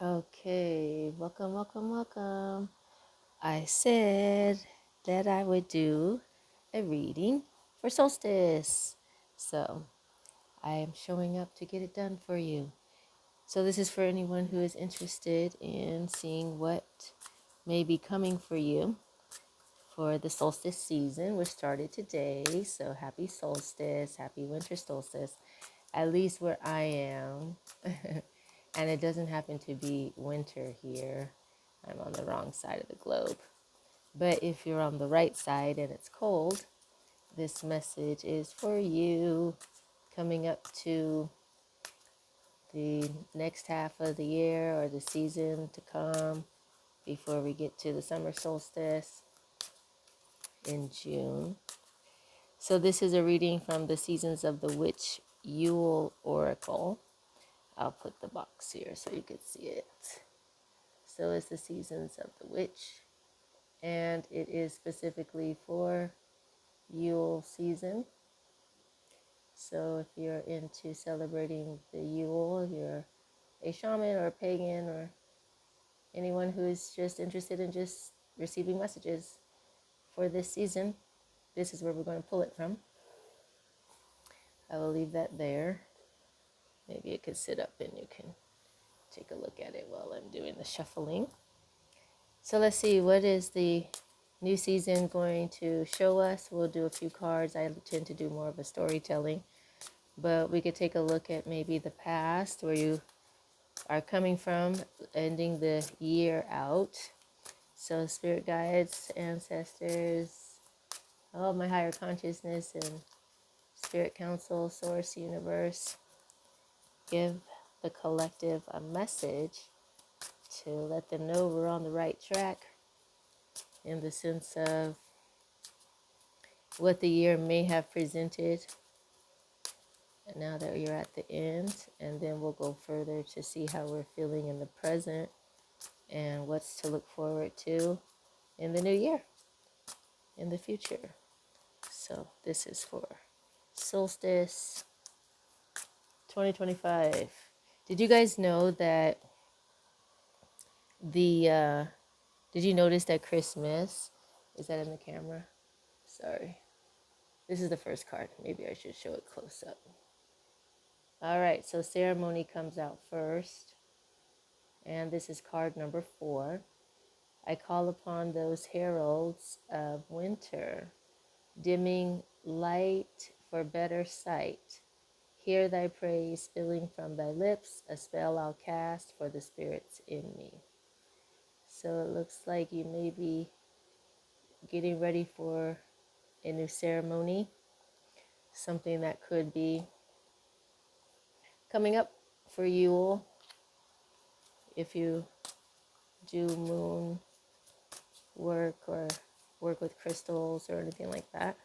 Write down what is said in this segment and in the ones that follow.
Okay, welcome, welcome, welcome. I said that I would do a reading for Solstice. So I am showing up to get it done for you. So this is for anyone who is interested in seeing what may be coming for you for the solstice season, which started today. So happy solstice, happy winter solstice, at least where I am. And it doesn't happen to be winter here. I'm on the wrong side of the globe. But if you're on the right side and it's cold, this message is for you coming up to the next half of the year or the season to come before we get to the summer solstice in June. So this is a reading from the Seasons of the Witch Yule Oracle. I'll put the box here so you can see it. So it's the Seasons of the Witch, and it is specifically for Yule season. So if you're into celebrating the Yule, if you're a shaman or a pagan or anyone who is just interested in just receiving messages for this season, this is where we're going to pull it from. I will leave that there. Maybe it could sit up and you can take a look at it while I'm doing the shuffling. So let's see, what is the new season going to show us? We'll do a few cards. I tend to do more of a storytelling, but we could take a look at maybe the past, where you are coming from, ending the year out. So spirit guides, ancestors, all my higher consciousness and spirit council, source, universe, give the collective a message to let them know we're on the right track in the sense of what the year may have presented now that you're at the end, and then we'll go further to see how we're feeling in the present and what's to look forward to in the new year, in the future. So this is for Solstice 2025. Did you guys know that did you notice that Christmas, is that in the camera? Sorry. This is the first card. Maybe I should show it close up. All right, so ceremony comes out first. And this is card number 4. I call upon those heralds of winter, dimming light for better sight. Hear thy praise spilling from thy lips, a spell I'll cast for the spirits in me. So it looks like you may be getting ready for a new ceremony, something that could be coming up for Yule if you do moon work or work with crystals or anything like that.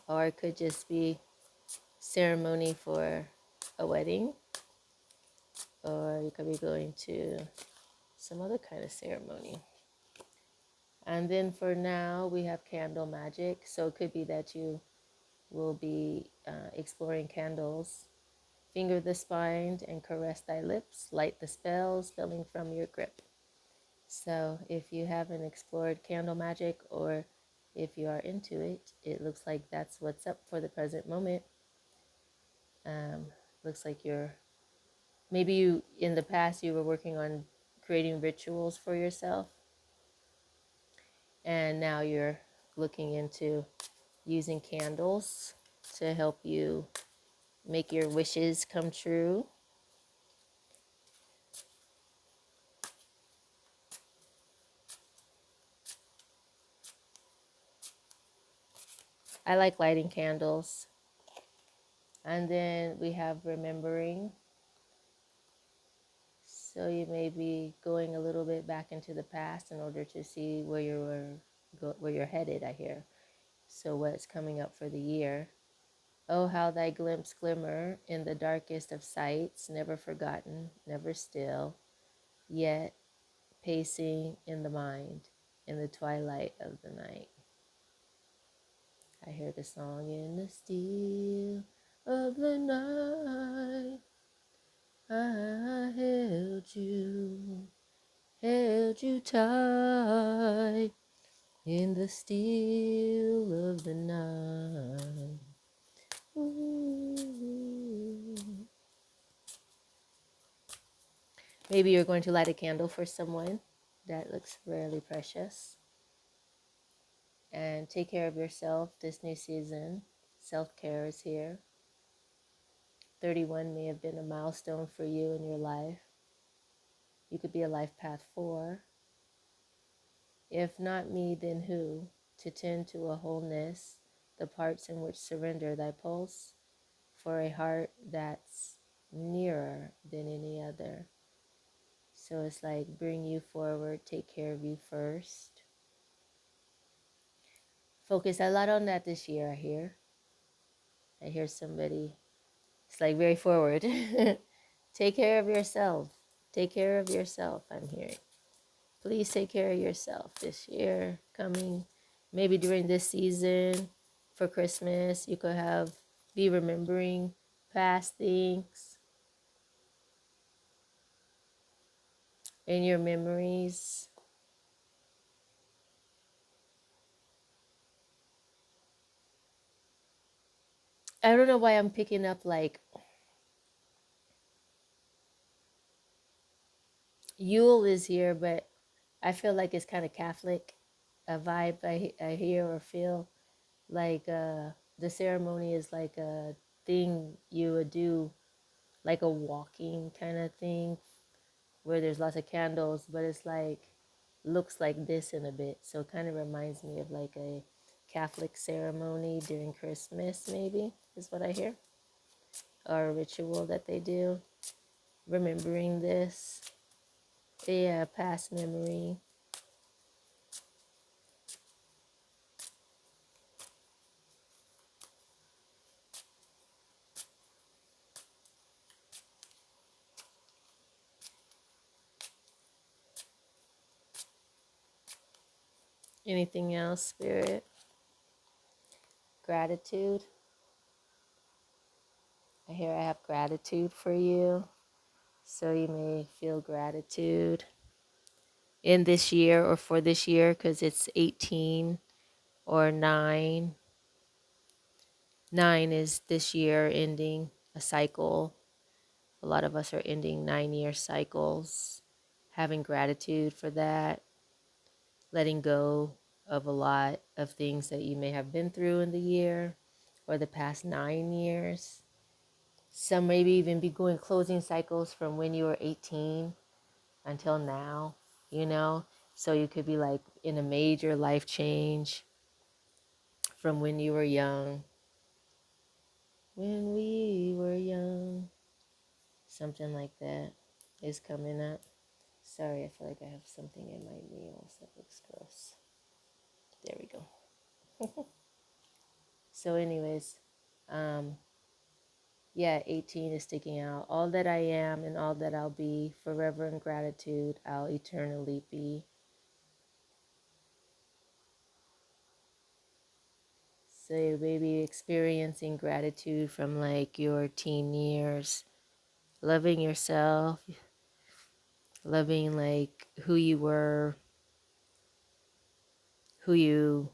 Or it could just be ceremony for a wedding, or you could be going to some other kind of ceremony. And then for now, we have candle magic. So it could be that you will be exploring candles. Finger the spine and caress thy lips. Light the spell, spilling from your grip. So if you haven't explored candle magic, or if you are into it, it looks like that's what's up for the present moment. Looks like maybe you, in the past, you were working on creating rituals for yourself, and now you're looking into using candles to help you make your wishes come true. I like lighting candles. And then we have remembering. So you may be going a little bit back into the past in order to see where you're headed, I hear. So what's coming up for the year. Oh, how thy glimpse glimmer in the darkest of sights, never forgotten, never still, yet pacing in the mind in the twilight of the night. I hear the song, in the still of the night, I held you tight in the still of the night. Ooh. Maybe you're going to light a candle for someone that looks really precious. And take care of yourself this new season. Self-care is here. 31 may have been a milestone for you in your life. You could be a life path 4. If not me, then who? To tend to a wholeness, the parts in which surrender thy pulse, for a heart that's nearer than any other. So it's like bring you forward, take care of you first. Focus a lot on that this year, I hear somebody. It's like very forward. Take care of yourself. Take care of yourself, I'm hearing. Please take care of yourself this year coming. Maybe during this season for Christmas, you could be remembering past things in your memories. I don't know why I'm picking up like Yule is here, but I feel like it's kind of Catholic, a vibe I hear or feel like the ceremony is like a thing you would do, like a walking kind of thing where there's lots of candles, but it's like looks like this in a bit. So it kind of reminds me of like a Catholic ceremony during Christmas, maybe is what I hear, or a ritual that they do, remembering this. Yeah, past memory. Anything else, Spirit? Gratitude. I have gratitude for you. So you may feel gratitude in this year or for this year because it's 18 or 9. 9 is this year ending a cycle. A lot of us are ending 9-year cycles. Having gratitude for that. Letting go of a lot of things that you may have been through in the year or the past 9 years. Some maybe even be going closing cycles from when you were 18 until now, you know? So you could be like in a major life change from when you were young. When we were young. Something like that is coming up. Sorry, I feel like I have something in my nails that looks gross. There we go. So anyways, yeah, 18 is sticking out. All that I am and all that I'll be, forever in gratitude, I'll eternally be. So you may be experiencing gratitude from like your teen years, loving yourself, loving like who you were, who you'll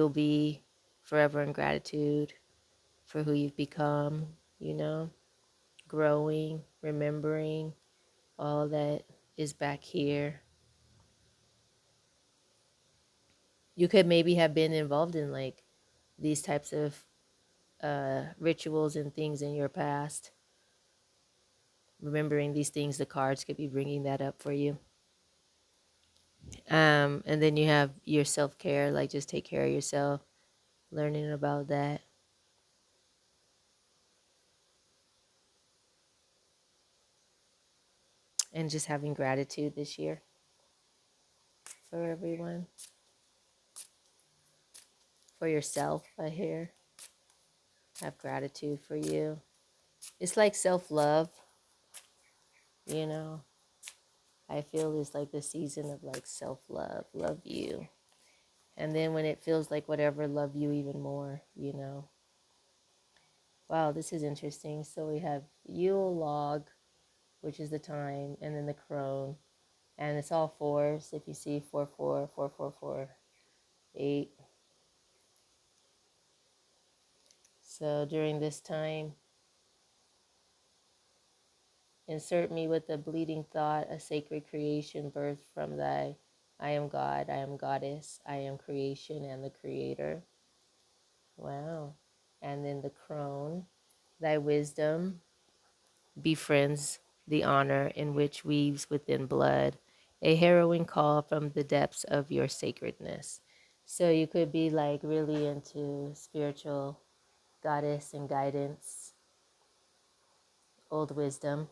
be, forever in gratitude for who you've become, you know, growing, remembering all that is back here. You could maybe have been involved in like these types of rituals and things in your past. Remembering these things, the cards could be bringing that up for you. And then you have your self-care, like just take care of yourself, learning about that. And just having gratitude this year for everyone. For yourself, I hear. Have gratitude for you. It's like self-love, you know. I feel it's like the season of like self-love, love you. And then when it feels like whatever, love you even more, you know. Wow, this is interesting. So we have Yule log, which is the time, and then the crone. And it's all fours. If you see 4 4 4 4 4 8. So during this time, insert me with a bleeding thought, a sacred creation birthed from thy. I am God, I am goddess, I am creation and the creator. Wow. And then the crone, thy wisdom befriends the honor in which weaves within blood, a harrowing call from the depths of your sacredness. So you could be like really into spiritual goddess and guidance, old wisdom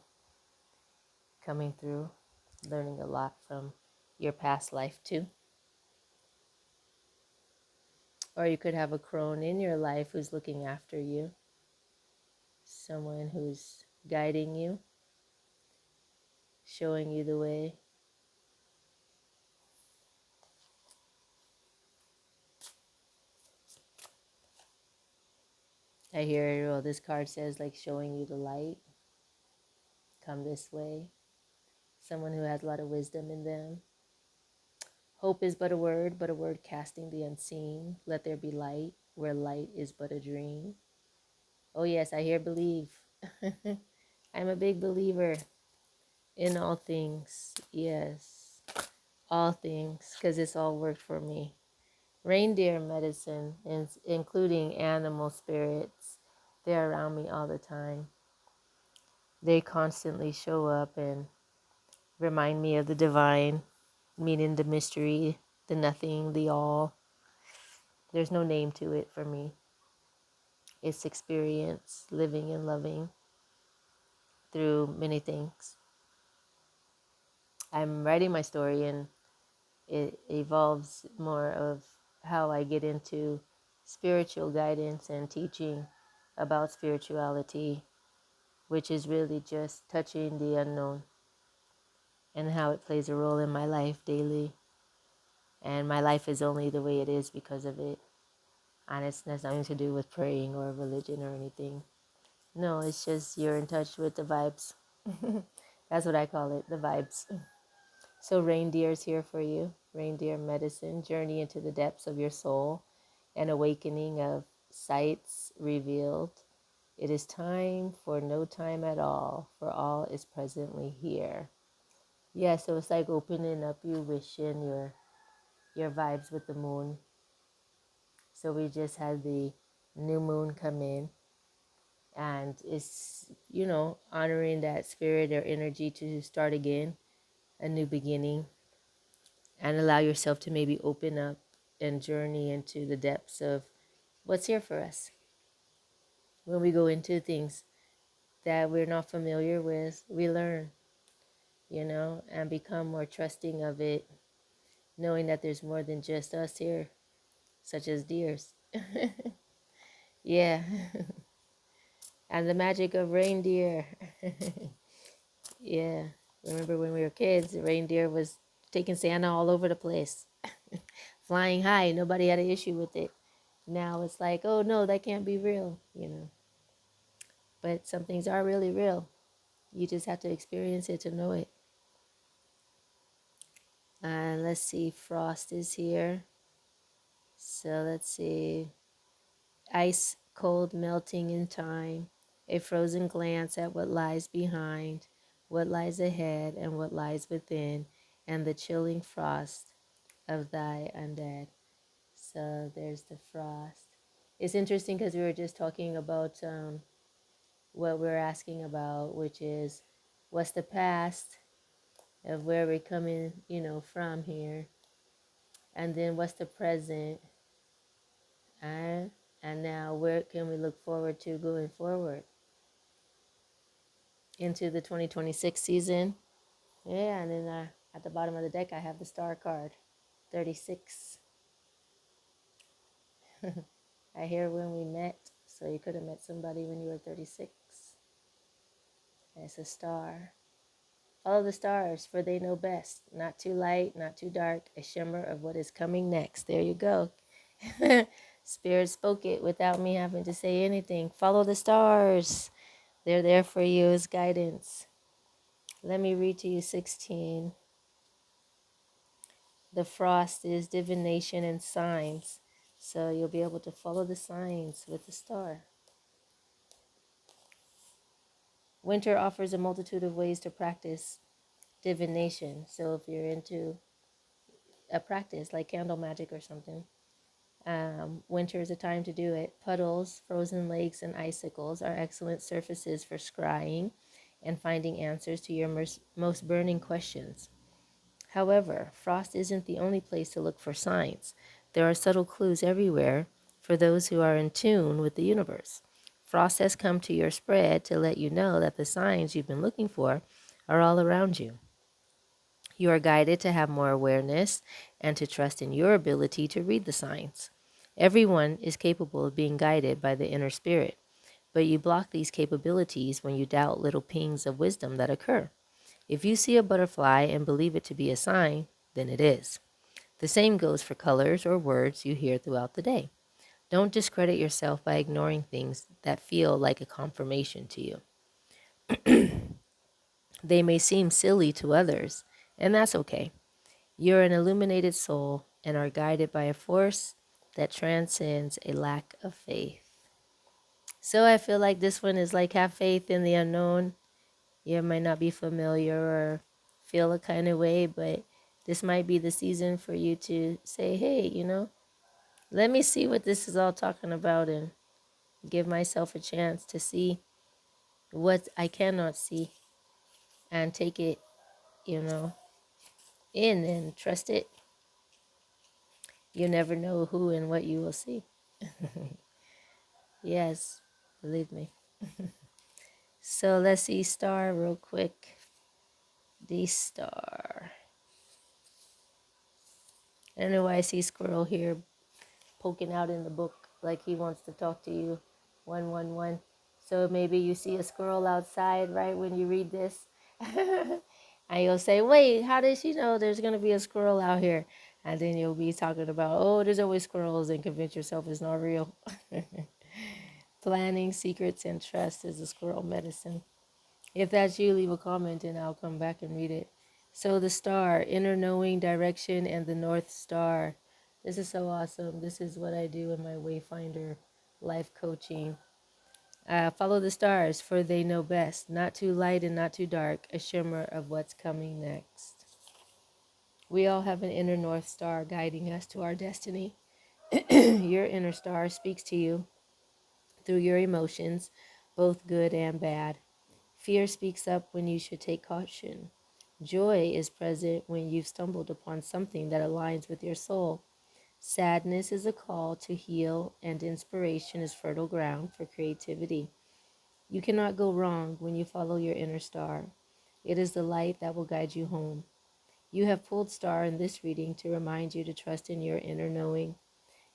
coming through, learning a lot from your past life too. Or you could have a crone in your life who's looking after you, someone who's guiding you, showing you the way. I hear, well, this card says like showing you the light, come this way. Someone who has a lot of wisdom in them. Hope is but a word casting the unseen. Let there be light where light is but a dream. Oh yes, I hear believe. I'm a big believer in all things. Yes, all things, because it's all worked for me. Reindeer medicine, including animal spirits, they're around me all the time. They constantly show up and remind me of the divine, meaning the mystery, the nothing, the all. There's no name to it for me. It's experience, living and loving through many things. I'm writing my story and it evolves more of how I get into spiritual guidance and teaching about spirituality, which is really just touching the unknown and how it plays a role in my life daily. And my life is only the way it is because of it. And it's has nothing to do with praying or religion or anything. No, it's just you're in touch with the vibes. That's what I call it, the vibes. So reindeer's here for you. Reindeer medicine, journey into the depths of your soul, an awakening of sights revealed. It is time for no time at all, for all is presently here. Yeah, so it's like opening up your wish and your vibes with the moon. So we just had the new moon come in, and it's, honoring that spirit or energy to start again, a new beginning, and allow yourself to maybe open up and journey into the depths of what's here for us. When we go into things that we're not familiar with, we learn, and become more trusting of it, knowing that there's more than just us here, such as deers. Yeah. And the magic of reindeer. Yeah. Remember when we were kids, the reindeer was taking Santa all over the place, flying high. Nobody had an issue with it. Now it's like, oh no, that can't be real. But some things are really real. You just have to experience it to know it. And let's see, Frost is here. So let's see. Ice cold melting in time, a frozen glance at what lies behind, what lies ahead, and what lies within, and the chilling frost of thy undead. So there's the frost. It's interesting because we were just talking about what we're asking about, which is what's the past of where we're coming, from here, and then what's the present, and now where can we look forward to going forward into the 2026 season. Yeah, and then at the bottom of the deck I have the star card, 36. I hear when we met, so you could have met somebody when you were 36. It's a star. Follow the stars, for they know best. Not too light, not too dark, a shimmer of what is coming next. There you go. Spirit spoke it without me having to say anything. Follow the stars. They're there for you as guidance. Let me read to you 16. The frost is divination and signs. So you'll be able to follow the signs with the star. Winter offers a multitude of ways to practice divination. So if you're into a practice like candle magic or something, winter is a time to do it. Puddles, frozen lakes, and icicles are excellent surfaces for scrying and finding answers to your most burning questions. However, frost isn't the only place to look for signs. There are subtle clues everywhere for those who are in tune with the universe. Frost has come to your spread to let you know that the signs you've been looking for are all around you. You are guided to have more awareness and to trust in your ability to read the signs. Everyone is capable of being guided by the inner spirit, but you block these capabilities when you doubt little pings of wisdom that occur. If you see a butterfly and believe it to be a sign, then it is. The same goes for colors or words you hear throughout the day. Don't discredit yourself by ignoring things that feel like a confirmation to you. They may seem silly to others, and that's okay. You're an illuminated soul and are guided by a force that transcends a lack of faith. So I feel like this one is like have faith in the unknown. You might not be familiar or feel a kind of way, but this might be the season for you to say, hey, let me see what this is all talking about and give myself a chance to see what I cannot see and take it, you know, in and trust it. You never know who and what you will see. Yes, believe me. So let's see star real quick. The star. I don't know why I see squirrel here poking out in the book like he wants to talk to you. 111. So maybe you see a squirrel outside right when you read this. And you'll say, wait, how did she know there's going to be a squirrel out here? And then you'll be talking about, oh, there's always squirrels, and convince yourself it's not real. Planning, secrets, and trust is a squirrel medicine. If that's you, leave a comment and I'll come back and read it. So the star, inner knowing, direction, and the North Star. This is so awesome. This is what I do in my Wayfinder life coaching. Follow the stars, for they know best. Not too light and not too dark, a shimmer of what's coming next. We all have an inner North Star guiding us to our destiny. Your inner star speaks to you through your emotions, both good and bad. Fear speaks up when you should take caution. Joy is present when you've stumbled upon something that aligns with your soul. Sadness is a call to heal, and inspiration is fertile ground for creativity. You cannot go wrong when you follow your inner star. It is the light that will guide you home. You have pulled star in this reading to remind you to trust in your inner knowing.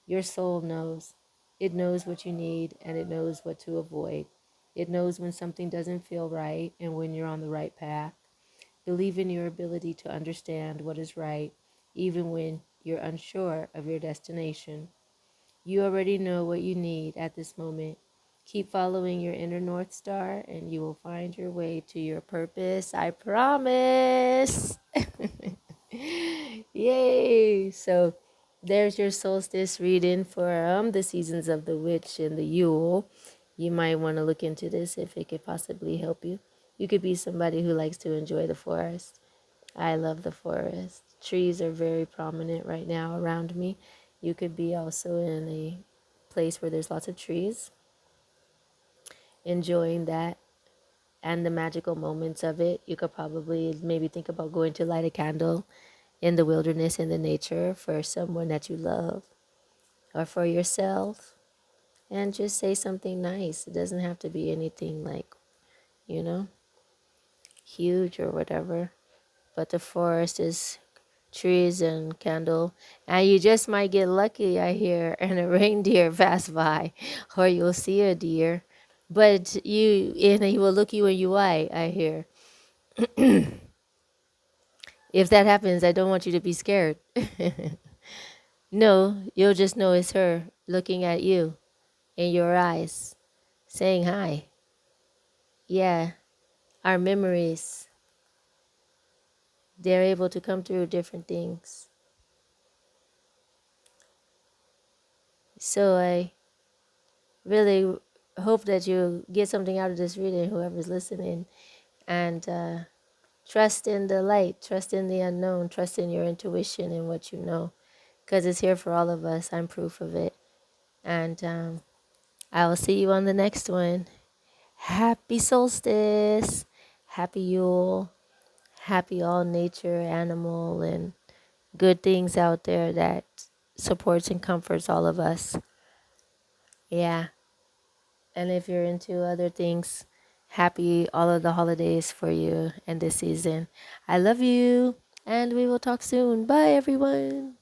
Your soul knows. It knows what you need and it knows what to avoid. It knows when something doesn't feel right and when you're on the right path. Believe in your ability to understand what is right, even when you're unsure of your destination. You already know what you need at this moment. Keep following your inner North Star and you will find your way to your purpose. I promise. Yay! So there's your solstice reading for the seasons of the witch and the Yule. You might want to look into this if it could possibly help you. You could be somebody who likes to enjoy the forest. I love the forest. Trees are very prominent right now around me. You could be also in a place where there's lots of trees, enjoying that and the magical moments of it. You could probably maybe think about going to light a candle in the wilderness, in the nature, for someone that you love or for yourself, and just say something nice. It doesn't have to be anything like, you know, huge or whatever. But the forest is trees and candle, and you just might get lucky, I hear, and a reindeer pass by, or you'll see a deer, but he will look you in your eye, I hear. If that happens, I don't want you to be scared. No, you'll just know it's her looking at you in your eyes, saying hi. Yeah, our memories. they're able to come through different things. So I really hope that you get something out of this reading, whoever's listening, and trust in the light, trust in the unknown, trust in your intuition and what you know, because it's here for all of us. I'm proof of it. And I will see you on the next one. Happy solstice, happy Yule, happy all nature, animal, and good things out there that supports and comforts all of us. Yeah. And if you're into other things, happy all of the holidays for you and this season. I love you, and we will talk soon. Bye, everyone.